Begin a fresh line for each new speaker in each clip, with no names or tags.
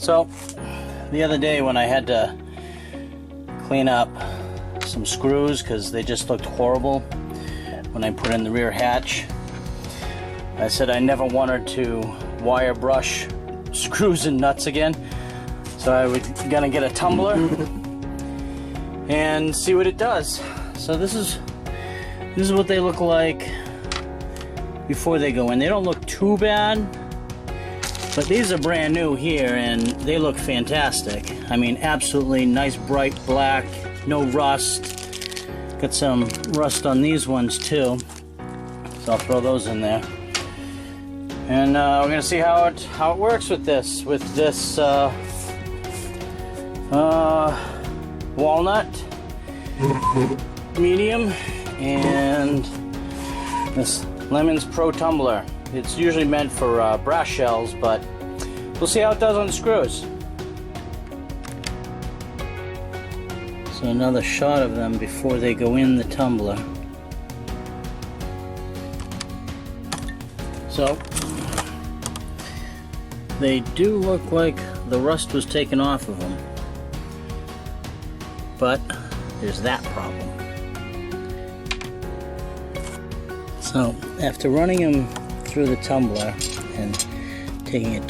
So, the other day when I had to clean up some screws because they just looked horrible when I put in the rear hatch, I said I never wanted to wire brush screws and nuts again, so I was gonna get a tumbler and see what it does. So this is what they look like before they go in. They don't look too bad, but these are brand new here and they look fantastic. I mean, absolutely nice bright black, no rust. Got some rust on these ones too, so I'll throw those in there. And we're gonna see how it works with this walnut medium and this Lemons Pro Tumbler. It's usually meant for brass shells, but we'll see how it does on the screws. So another shot of them before they go in the tumbler. So they do look like the rust was taken off of them, but there's that problem. So after running them through the tumbler and taking an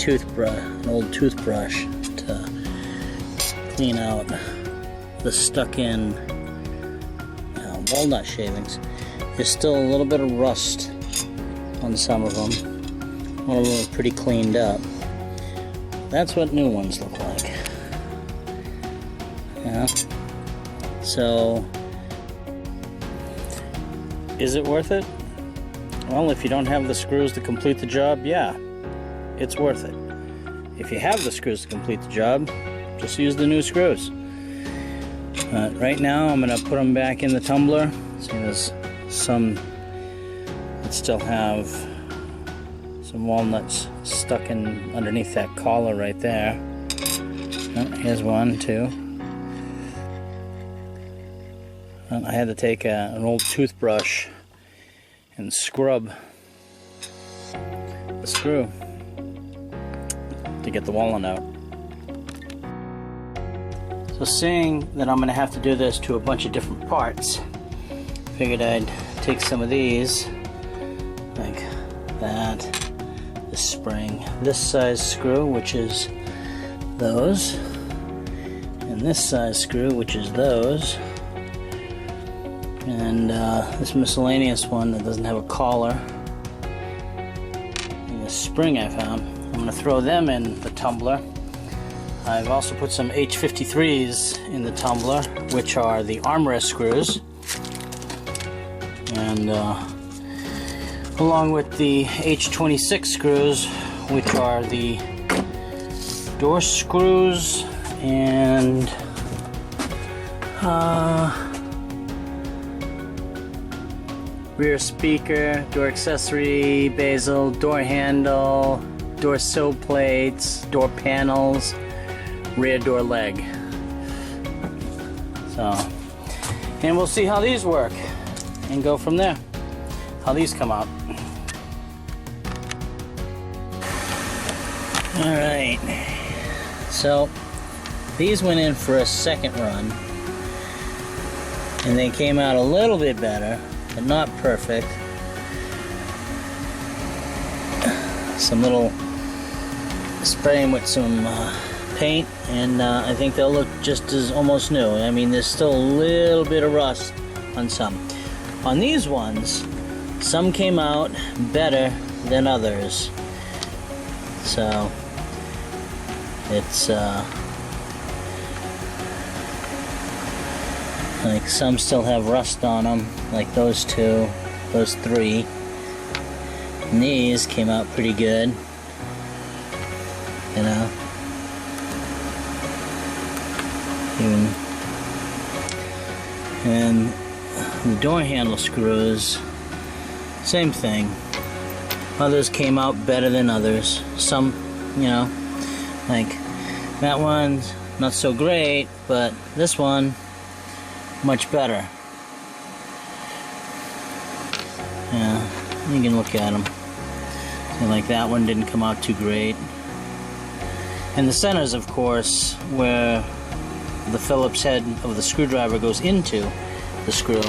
old toothbrush to clean out the stuck-in walnut shavings, there's still a little bit of rust on some of them. One of them is pretty cleaned up. That's what new ones look like. Yeah. So, is it worth it? Well, if you don't have the screws to complete the job, yeah, it's worth it. If you have the screws to complete the job, just use the new screws. Right now, I'm going to put them back in the tumbler. So there's some that still have some walnuts stuck in underneath that collar right there. Oh, here's one, too. I had to take an old toothbrush and scrub the screw to get the walnut out. So seeing that I'm going to have to do this to a bunch of different parts, figured I'd take some of these, like that, this spring, this size screw, which is those, and this size screw, which is those, and this miscellaneous one that doesn't have a collar, and this spring I found. I'm going to throw them in the tumbler. I've also put some H53s in the tumbler, which are the armrest screws, and along with the H26 screws, which are the door screws and rear speaker, door accessory, bezel, door handle, door sill plates, door panels, rear door leg. So, and we'll see how these work and go from there, how these come out. Alright, so these went in for a second run and they came out a little bit better, but not perfect. Some little spraying with some paint, and I think they'll look just as almost new. I mean, there's still a little bit of rust on some. On these ones, some came out better than others. So it's like some still have rust on them, like those two, those three. And these came out pretty good, you know. And the door handle screws, same thing. Others came out better than others. Some, you know, like that one's not so great, but this one much better. Yeah, you can look at them. So like that one didn't come out too great. And the centers, of course, where the Phillips head of the screwdriver goes into the screw,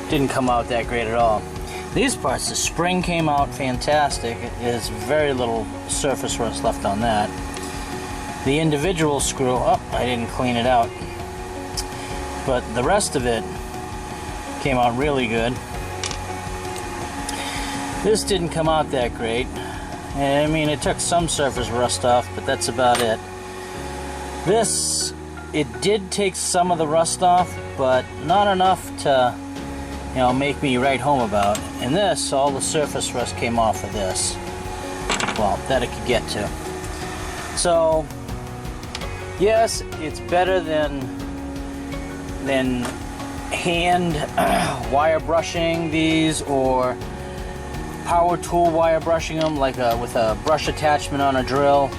didn't come out that great at all. These parts, the spring came out fantastic. There's very little surface rust left on that. The individual screw, oh, I didn't clean it out. But the rest of it came out really good. This didn't come out that great. I mean, it took some surface rust off, but that's about it. This, it did take some of the rust off, but not enough to, you know, make me write home about. And this, all the surface rust came off of this. Well, that it could get to. So, yes, it's better than hand wire brushing these, or power tool wire brushing them, like with a brush attachment on a drill.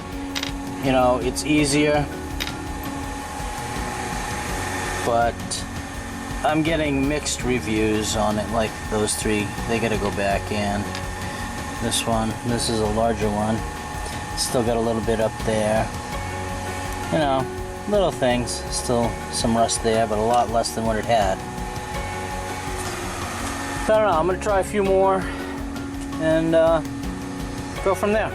You know, it's easier. But I'm getting mixed reviews on it, like those three. They gotta go back in. This one, this is a larger one. Still got a little bit up there. You know, little things. Still some rust there, but a lot less than what it had. So I don't know, I'm gonna try a few more and go from there.